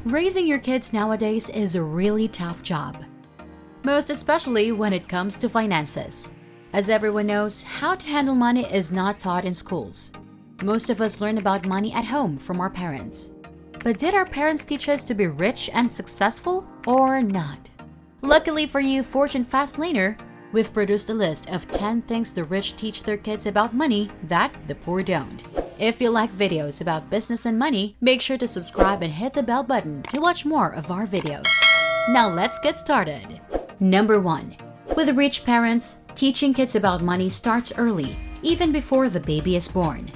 Raising your kids nowadays is a really tough job, most especially when it comes to finances. As everyone knows, how to handle money is not taught in schools. Most of us learn about money at home from our parents. But did our parents teach us to be rich and successful or not? Luckily for you, Fortune Fast Laner, we've produced a list of 10 things the rich teach their kids about money that the poor don't. If you like videos about business and money, make sure to subscribe and hit the bell button to watch more of our videos. Now let's get started. Number 1. With rich parents, teaching kids about money starts early, even before the baby is born.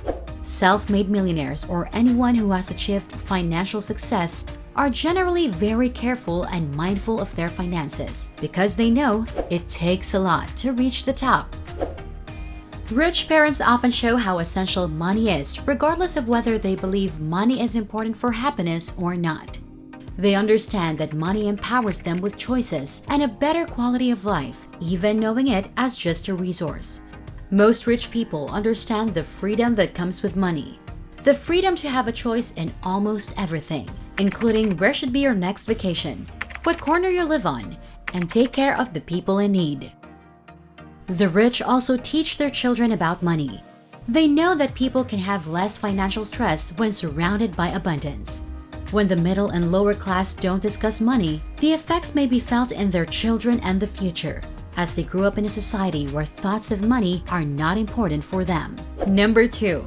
Self-made millionaires or anyone who has achieved financial success are generally very careful and mindful of their finances because they know it takes a lot to reach the top. Rich parents often show how essential money is, regardless of whether they believe money is important for happiness or not. They understand that money empowers them with choices and a better quality of life, even knowing it as just a resource. Most rich people understand the freedom that comes with money. The freedom to have a choice in almost everything, including where should be your next vacation, what corner you live on, and take care of the people in need. The rich also teach their children about money. They know that people can have less financial stress when surrounded by abundance. When the middle and lower class don't discuss money, the effects may be felt in their children and the future, as they grew up in a society where thoughts of money are not important for them. Number 2.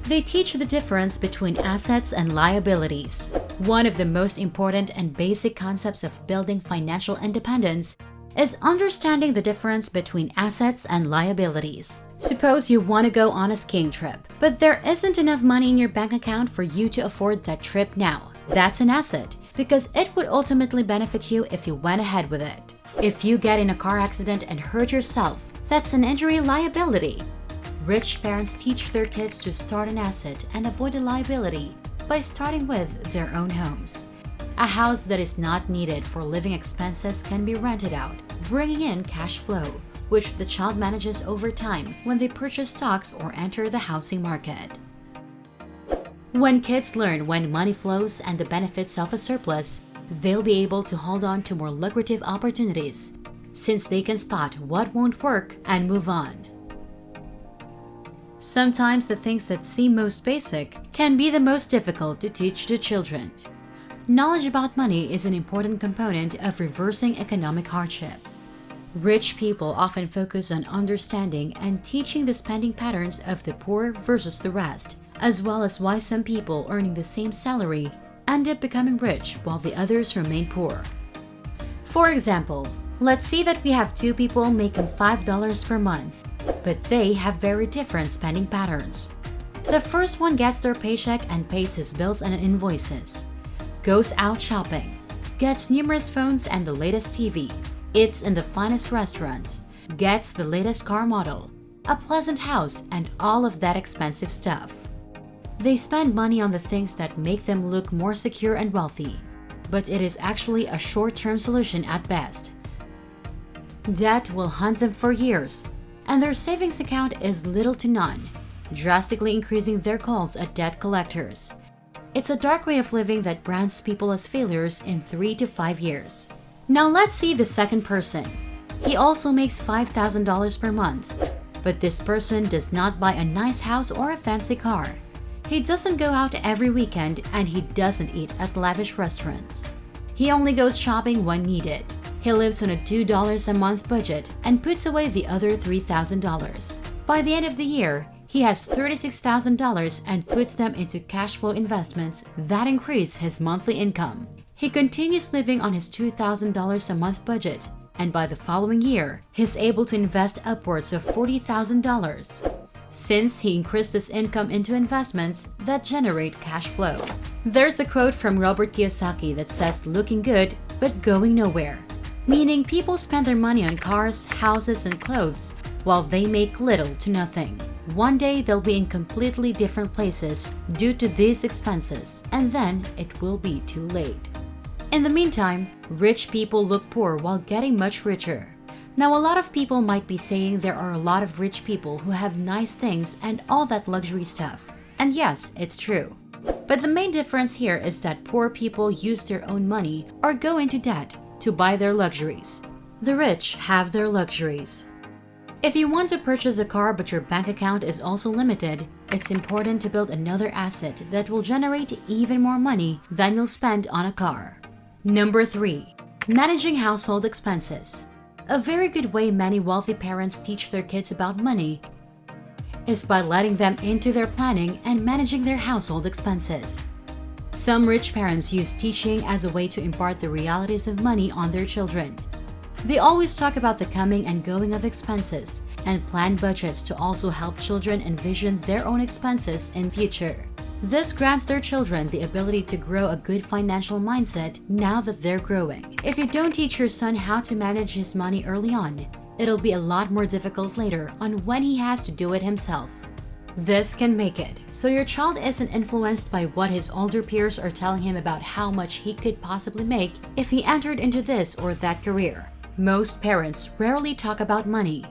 They teach the difference between assets and liabilities. One of the most important and basic concepts of building financial independence is understanding the difference between assets and liabilities. Suppose you want to go on a skiing trip, but there isn't enough money in your bank account for you to afford that trip now. That's an asset, because it would ultimately benefit you if you went ahead with it. If you get in a car accident and hurt yourself, that's an injury liability. Rich parents teach their kids to start an asset and avoid a liability by starting with their own homes. A house that is not needed for living expenses can be rented out, bringing in cash flow, which the child manages over time when they purchase stocks or enter the housing market. When kids learn when money flows and the benefits of a surplus, they'll be able to hold on to more lucrative opportunities, since they can spot what won't work and move on. Sometimes the things that seem most basic can be the most difficult to teach to children. Knowledge about money is an important component of reversing economic hardship. Rich people often focus on understanding and teaching the spending patterns of the poor versus the rest, as well as why some people earning the same salary end up becoming rich while the others remain poor. For example, let's see that we have two people making $5 per month, but they have very different spending patterns. The first one gets their paycheck and pays his bills and invoices, goes out shopping, gets numerous phones and the latest TV, eats in the finest restaurants, gets the latest car model, a pleasant house, and all of that expensive stuff. They spend money on the things that make them look more secure and wealthy, but it is actually a short-term solution at best. Debt will hunt them for years, and their savings account is little to none, drastically increasing their calls at debt collectors. It's a dark way of living that brands people as failures in 3 to 5 years. Now let's see the second person. He also makes $5,000 per month, but this person does not buy a nice house or a fancy car. He doesn't go out every weekend and he doesn't eat at lavish restaurants. He only goes shopping when needed. He lives on a $2 a month budget and puts away the other $3,000. By the end of the year, he has $36,000 and puts them into cash flow investments that increase his monthly income. He continues living on his $2,000 a month budget, and by the following year, he's able to invest upwards of $40,000, since he increased his income into investments that generate cash flow. There's a quote from Robert Kiyosaki that says looking good but going nowhere, meaning people spend their money on cars, houses, and clothes while they make little to nothing. One day they'll be in completely different places due to these expenses, and then it will be too late. In the meantime, rich people look poor while getting much richer. Now, a lot of people might be saying there are a lot of rich people who have nice things and all that luxury stuff. And yes, it's true. But the main difference here is that poor people use their own money or go into debt to buy their luxuries. The rich have their luxuries. If you want to purchase a car but your bank account is also limited, it's important to build another asset that will generate even more money than you'll spend on a car. Number 3. Managing household expenses. A very good way many wealthy parents teach their kids about money is by letting them into their planning and managing their household expenses. Some rich parents use teaching as a way to impart the realities of money on their children. They always talk about the coming and going of expenses and plan budgets to also help children envision their own expenses in future. This grants their children the ability to grow a good financial mindset now that they're growing. If you don't teach your son how to manage his money early on, it'll be a lot more difficult later on when he has to do it himself. This can make it so your child isn't influenced by what his older peers are telling him about how much he could possibly make if he entered into this or that career. Most parents rarely talk about money,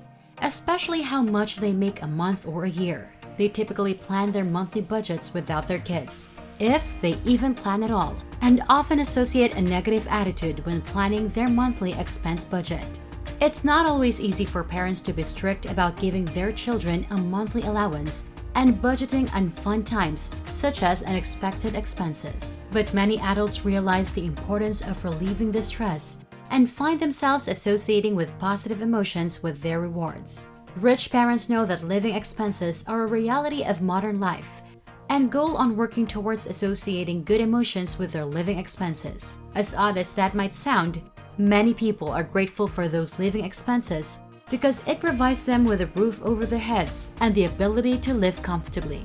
especially how much they make a month or a year. They typically plan their monthly budgets without their kids, if they even plan at all, and often associate a negative attitude when planning their monthly expense budget. It's not always easy for parents to be strict about giving their children a monthly allowance and budgeting on fun times, such as unexpected expenses. But many adults realize the importance of relieving the stress and find themselves associating with positive emotions with their rewards. Rich parents know that living expenses are a reality of modern life and goal on working towards associating good emotions with their living expenses. As odd as that might sound, many people are grateful for those living expenses because it provides them with a roof over their heads and the ability to live comfortably.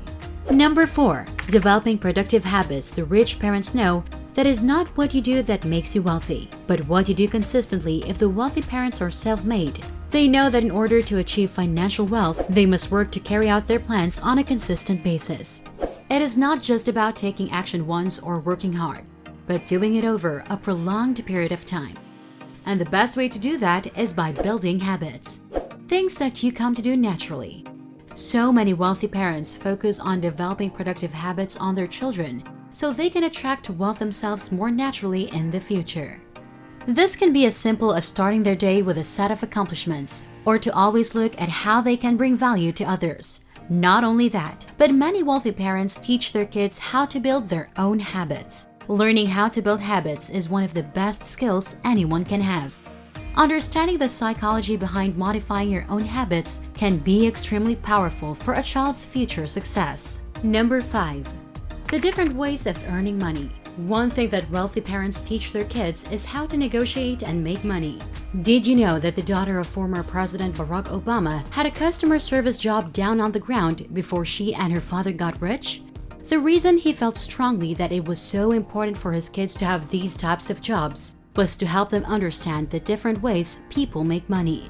Number 4. Developing productive habits. The rich parents know that is not what you do that makes you wealthy, but what you do consistently. If the wealthy parents are self-made, they know that in order to achieve financial wealth, they must work to carry out their plans on a consistent basis. It is not just about taking action once or working hard, but doing it over a prolonged period of time. And the best way to do that is by building habits, things that you come to do naturally. So many wealthy parents focus on developing productive habits on their children so they can attract wealth themselves more naturally in the future. This can be as simple as starting their day with a set of accomplishments, or to always look at how they can bring value to others. Not only that, but many wealthy parents teach their kids how to build their own habits. Learning how to build habits is one of the best skills anyone can have. Understanding the psychology behind modifying your own habits can be extremely powerful for a child's future success. Number 5. The different ways of earning money. One thing that wealthy parents teach their kids is how to negotiate and make money. Did you know that the daughter of former President Barack Obama had a customer service job down on the ground before she and her father got rich? The reason he felt strongly that it was so important for his kids to have these types of jobs was to help them understand the different ways people make money.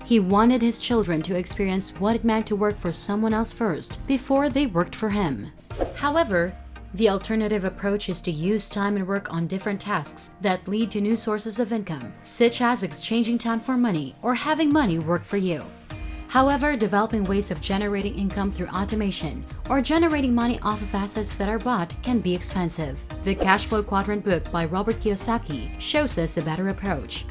He wanted his children to experience what it meant to work for someone else first before they worked for him. However, the alternative approach is to use time and work on different tasks that lead to new sources of income, such as exchanging time for money or having money work for you. However, developing ways of generating income through automation or generating money off of assets that are bought can be expensive. The Cash Flow Quadrant book by Robert Kiyosaki shows us a better approach,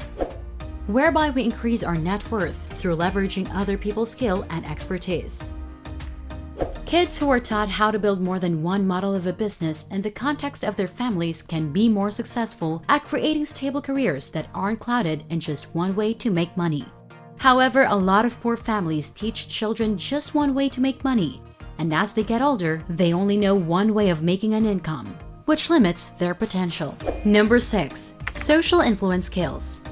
whereby we increase our net worth through leveraging other people's skill and expertise. Kids who are taught how to build more than one model of a business in the context of their families can be more successful at creating stable careers that aren't clouded in just one way to make money. However, a lot of poor families teach children just one way to make money, and as they get older, they only know one way of making an income, which limits their potential. Number 6. Social influence skills.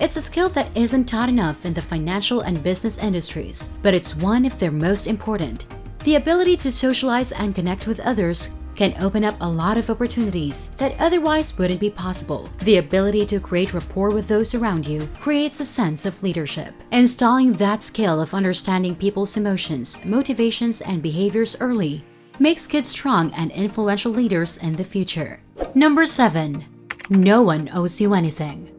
It's a skill that isn't taught enough in the financial and business industries, but it's one of their most important. The ability to socialize and connect with others can open up a lot of opportunities that otherwise wouldn't be possible. The ability to create rapport with those around you creates a sense of leadership. Installing that skill of understanding people's emotions, motivations, and behaviors early makes kids strong and influential leaders in the future. Number 7. No one owes you anything.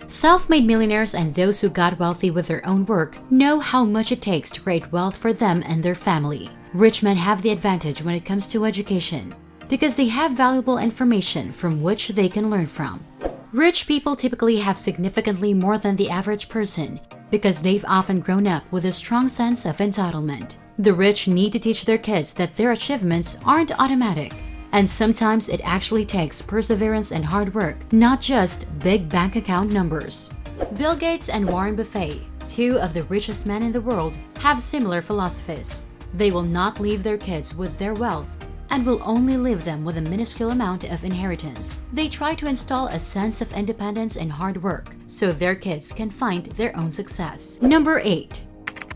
Self-made millionaires and those who got wealthy with their own work know how much it takes to create wealth for them and their family. Rich men have the advantage when it comes to education. because they have valuable information from which they can learn from. Rich people typically have significantly more than the average person because they've often grown up with a strong sense of entitlement. The rich need to teach their kids that their achievements aren't automatic, and sometimes it actually takes perseverance and hard work, not just big bank account numbers. Bill Gates and Warren Buffett, two of the richest men in the world, have similar philosophies. They will not leave their kids with their wealth and will only leave them with a minuscule amount of inheritance. They try to install a sense of independence and hard work so their kids can find their own success. Number 8.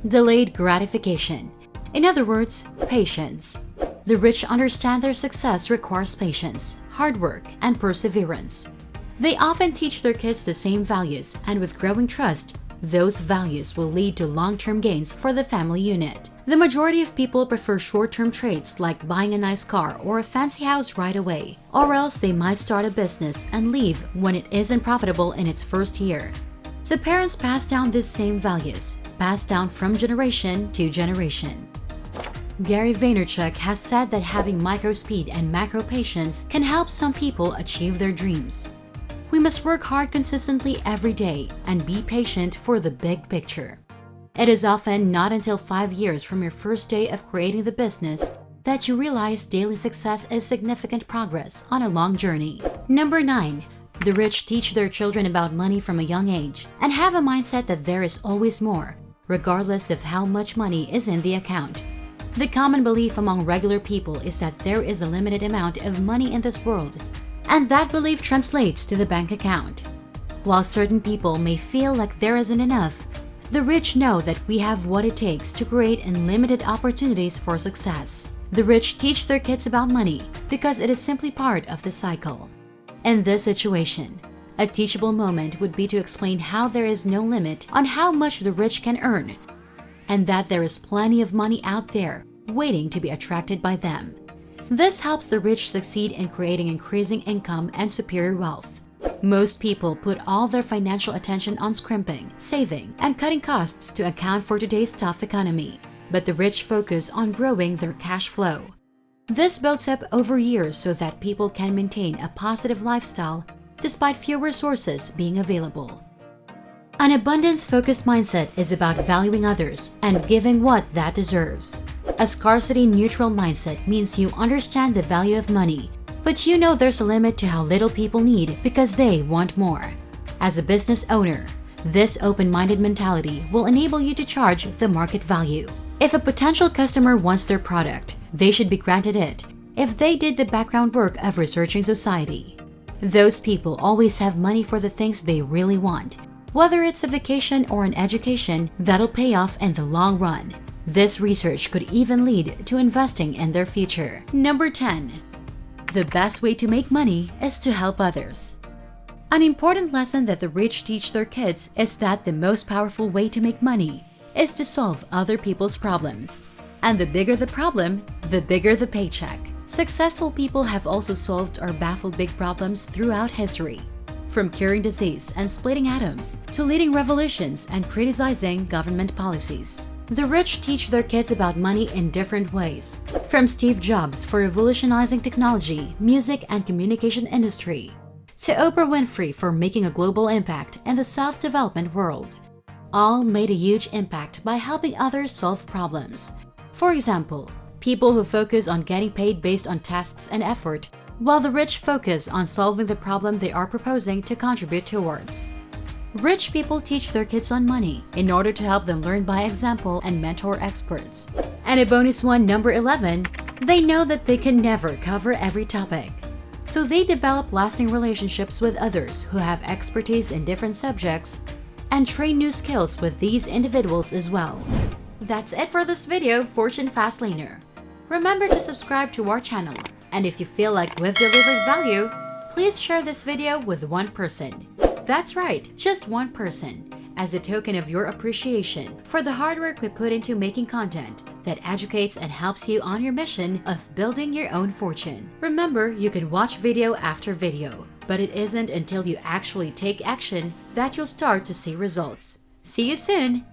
Delayed gratification. In other words, patience. The rich understand their success requires patience, hard work, and perseverance. They often teach their kids the same values, and with growing trust, those values will lead to long-term gains for the family unit. The majority of people prefer short-term traits like buying a nice car or a fancy house right away, or else they might start a business and leave when it isn't profitable in its first year. The parents pass down these same values, passed down from generation to generation. Gary Vaynerchuk has said that having micro speed and macro patience can help some people achieve their dreams. We must work hard consistently every day and be patient for the big picture. It is often not until 5 years from your first day of creating the business that you realize daily success is significant progress on a long journey. Number 9. The rich teach their children about money from a young age and have a mindset that there is always more, regardless of how much money is in the account. The common belief among regular people is that there is a limited amount of money in this world, and that belief translates to the bank account. While certain people may feel like there isn't enough, the rich know that we have what it takes to create unlimited opportunities for success. The rich teach their kids about money because it is simply part of the cycle. In this situation, a teachable moment would be to explain how there is no limit on how much the rich can earn, and that there is plenty of money out there waiting to be attracted by them. This helps the rich succeed in creating increasing income and superior wealth. Most people put all their financial attention on scrimping, saving, and cutting costs to account for today's tough economy, but the rich focus on growing their cash flow. This builds up over years so that people can maintain a positive lifestyle despite fewer sources being available. An abundance-focused mindset is about valuing others and giving what that deserves. A scarcity-neutral mindset means you understand the value of money, but you know there's a limit to how little people need because they want more. As a business owner, this open-minded mentality will enable you to charge the market value. If a potential customer wants their product, they should be granted it if they did the background work of researching society. Those people always have money for the things they really want, whether it's a vacation or an education that'll pay off in the long run. This research could even lead to investing in their future. Number 10. The best way to make money is to help others. An important lesson that the rich teach their kids is that the most powerful way to make money is to solve other people's problems. And the bigger the problem, the bigger the paycheck. Successful people have also solved or baffled big problems throughout history, from curing disease and splitting atoms to leading revolutions and criticizing government policies. The rich teach their kids about money in different ways, from Steve Jobs for revolutionizing technology, music, and communication industry, to Oprah Winfrey for making a global impact in the self-development world. All made a huge impact by helping others solve problems. For example, people who focus on getting paid based on tasks and effort, while the rich focus on solving the problem they are proposing to contribute towards. Rich people teach their kids on money in order to help them learn by example and mentor experts. And a bonus one, number 11, they know that they can never cover every topic. So they develop lasting relationships with others who have expertise in different subjects and train new skills with these individuals as well. That's it for this video, Fortune Fast Laner. Remember to subscribe to our channel, and if you feel like we've delivered value, please share this video with one person. That's right, just one person, as a token of your appreciation for the hard work we put into making content that educates and helps you on your mission of building your own fortune. Remember, you can watch video after video, but it isn't until you actually take action that you'll start to see results. See you soon!